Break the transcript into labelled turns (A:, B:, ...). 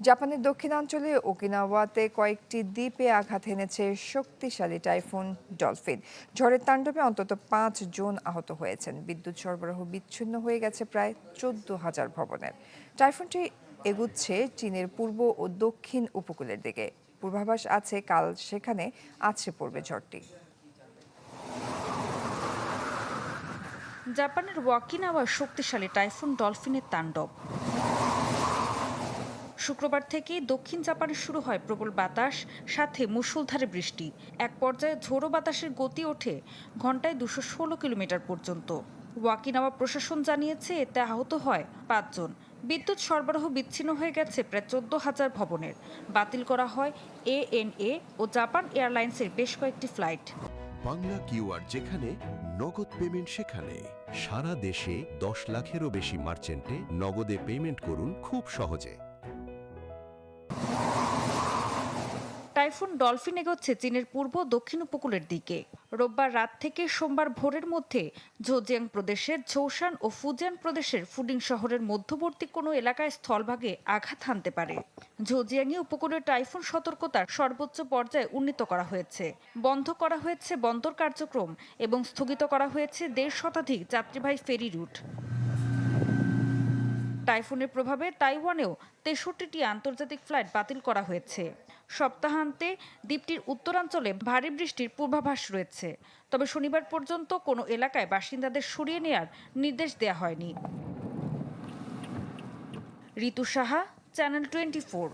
A: জাপানের দক্ষিণাঞ্চলে ওকিনাওয়াতে কয়েকটি দ্বীপে আঘাত এনেছে শক্তিশালী টাইফুন ডলফিন। ঝড়ের তাণ্ডবে অন্তত 5 জন আহত হয়েছেন। বিদ্যুৎ সরবরাহ বিচ্ছিন্ন হয়ে গেছে প্রায় 14,000 ভবনের। টাইফুনটি এগুচ্ছে চীনের পূর্ব ও দক্ষিণ উপকূলের দিকে। পূর্বাভাস আছে কাল সেখানে আছড়ে পড়বে ঝড়টি।
B: জাপানের ওয়াকিনাওয়ার শক্তিশালী টাইফুন ডলফিনের তাণ্ডব। শুক্রবার থেকেই দক্ষিণ জাপানে শুরু হয় প্রবল বাতাস, সাথে মুষলধারে বৃষ্টি। এক পর্যায়ে ঝোড়ো বাতাসের গতি ওঠে ঘন্টায় 216 কিলোমিটার পর্যন্ত। ওয়াকিনাওয়া প্রশাসন জানিয়েছে এতে আহত হয় 5 জন। বিদ্যুৎ সরবরাহ বিচ্ছিন্ন হয়ে গেছে প্রায় 14,000 ভবনের। বাতিল করা হয় ANA ও জাপান এয়ারলাইন্সের বেশ কয়েকটি ফ্লাইট।
C: বাংলা কিউআর যেখানে নগদ পেমেন্ট সেখানে। সারা দেশে 10 লাখেরও বেশি মার্চেন্টে নগদে পেমেন্ট করুন খুব সহজে।
B: টাইফুন ডলফিন এগোচ্ছে চীনের পূর্ব দক্ষিণ উপকূলের দিকে। রোববার রাত থেকে সোমবার ভোরের মধ্যে ঝোজিয়াং প্রদেশের ঝৌসান ও ফুজিয়ান প্রদেশের ফুডিং শহরের মধ্যবর্তী কোনো এলাকায় স্থলভাগে আঘাত হানতে পারে। ঝোজিয়াংয়ে উপকূলীয় টাইফুন সতর্কতার সর্বোচ্চ পর্যায়ে উন্নীত করা হয়েছে। বন্ধ করা হয়েছে বন্দর কার্যক্রম এবং স্থগিত করা হয়েছে 1.5 শতাধিক যাত্রীবাহী ফেরি রুট। টাইফুনের প্রভাবে তাইওয়ানেও 63টি আন্তর্জাতিক ফ্লাইট বাতিল করা হয়েছে। সপ্তাহান্তে দ্বীপটির উত্তরাঞ্চলে ভারী বৃষ্টির পূর্বাভাস রয়েছে, তবে শনিবার পর্যন্ত কোনো এলাকায় বাসিন্দাদের সরিয়ে নেওয়ার নির্দেশ দেওয়া হয়নি। ঋতু সাহা, চ্যানেল 24।